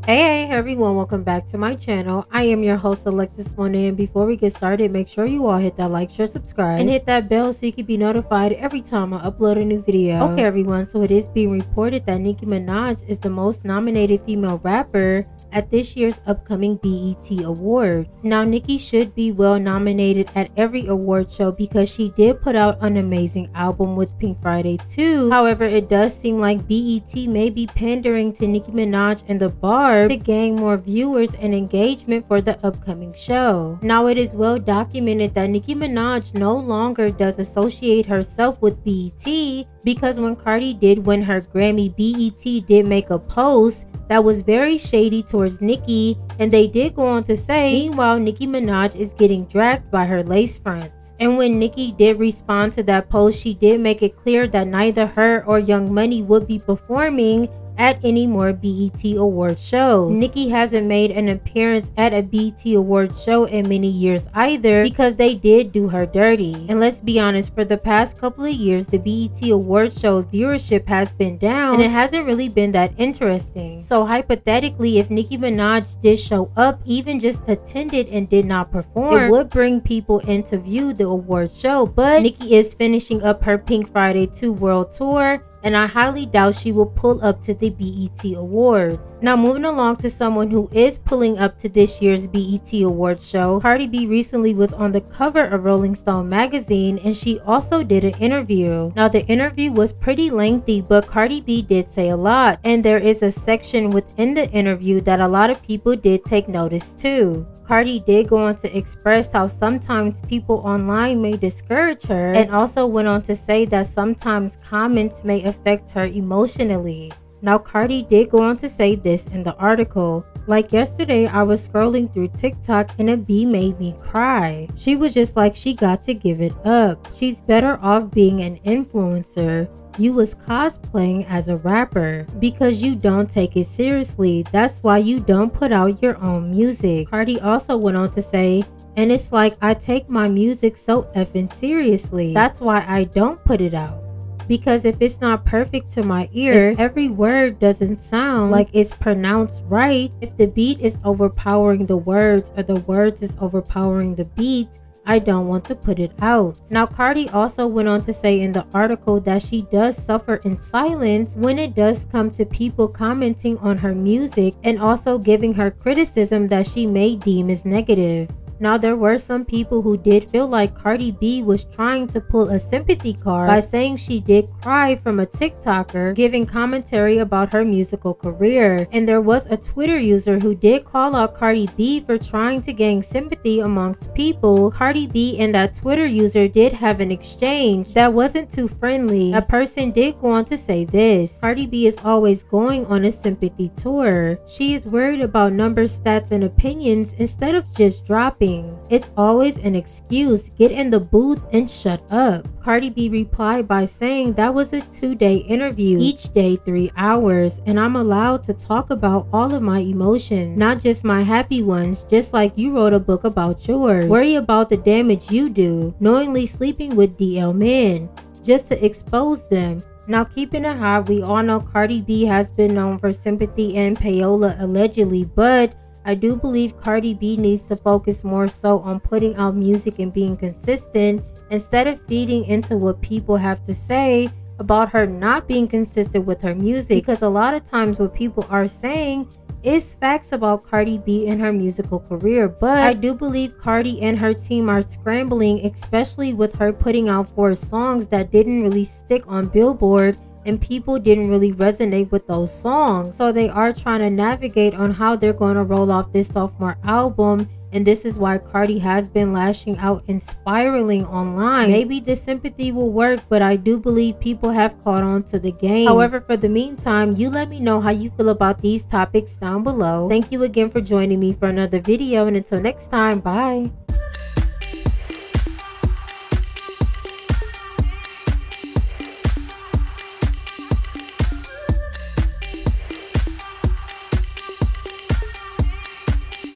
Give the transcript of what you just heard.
Hey everyone, welcome back to my channel. I am your host Alexis Monet, and before we get started, make sure you all hit that like, share, subscribe, and hit that bell so you can be notified every time I upload a new video. Okay everyone, so it is being reported that Nicki Minaj is the most nominated female rapper at this year's upcoming BET Awards. Now Nicki should be well nominated at every award show because she did put out an amazing album with Pink Friday 2. However, it does seem like BET may be pandering to Nicki Minaj and the Barbs to gain more viewers and engagement for the upcoming show. Now it is well documented that Nicki Minaj no longer does associate herself with BET, because when Cardi did win her Grammy, BET did make a post that was very shady towards Nicki, and they did go on to say, meanwhile Nicki Minaj is getting dragged by her lace fronts. And when Nicki did respond to that post, she did make it clear that neither her or Young Money would be performing at any more BET award shows. Nicki hasn't made an appearance at a BET award show in many years either, because they did do her dirty. And let's be honest, for the past couple of years the BET award show viewership has been down and it hasn't really been that interesting. So hypothetically, if Nicki Minaj did show up, even just attended and did not perform, it would bring people in to view the award show. But Nicki is finishing up her Pink Friday 2 world tour, and I highly doubt she will pull up to the BET Awards. Now moving along to someone who is pulling up to this year's BET Awards show, Cardi B recently was on the cover of Rolling Stone magazine, and she also did an interview. Now the interview was pretty lengthy, but Cardi B did say a lot, and there is a section within the interview that a lot of people did take notice to. Cardi did go on to express how sometimes people online may discourage her, and also went on to say that sometimes comments may affect her emotionally. Now Cardi did go on to say this in the article: like yesterday I was scrolling through TikTok and a bee made me cry. She was just like, she got to give it up. She's better off being an influencer. You was cosplaying as a rapper because you don't take it seriously. That's why you don't put out your own music. Cardi also went on to say, and it's like I take my music so effing seriously. That's why I don't put it out. Because if it's not perfect to my ear, if every word doesn't sound like it's pronounced right, if the beat is overpowering the words or the words is overpowering the beat, I don't want to put it out. Now Cardi also went on to say in the article that she does suffer in silence when it does come to people commenting on her music and also giving her criticism that she may deem as negative. Now there were some people who did feel like Cardi B was trying to pull a sympathy card by saying she did cry from a TikToker giving commentary about her musical career. And there was a Twitter user who did call out Cardi B for trying to gain sympathy amongst people. Cardi B and that Twitter user did have an exchange that wasn't too friendly. A person did go on to say this: Cardi B is always going on a sympathy tour. She is worried about numbers, stats, and opinions instead of just dropping. It's always an excuse. Get in the booth and shut up. Cardi B replied by saying that was a 2-day interview, each day 3 hours, and I'm allowed to talk about all of my emotions, not just my happy ones, just like you wrote a book about yours. Worry about the damage you do, knowingly sleeping with DL men, just to expose them. Now keeping it high, we all know Cardi B has been known for sympathy and payola allegedly, but I do believe Cardi B needs to focus more so on putting out music and being consistent instead of feeding into what people have to say about her not being consistent with her music, because a lot of times what people are saying is facts about Cardi B and her musical career. But I do believe Cardi and her team are scrambling, especially with her putting out 4 songs that didn't really stick on Billboard and people didn't really resonate with those songs. So they are trying to navigate on how they're going to roll off this sophomore album, and this is why Cardi has been lashing out and spiraling online. Maybe the sympathy will work, but I do believe people have caught on to the game. However, for the meantime, you let me know how you feel about these topics down below. Thank you again for joining me for another video, and until next time, bye.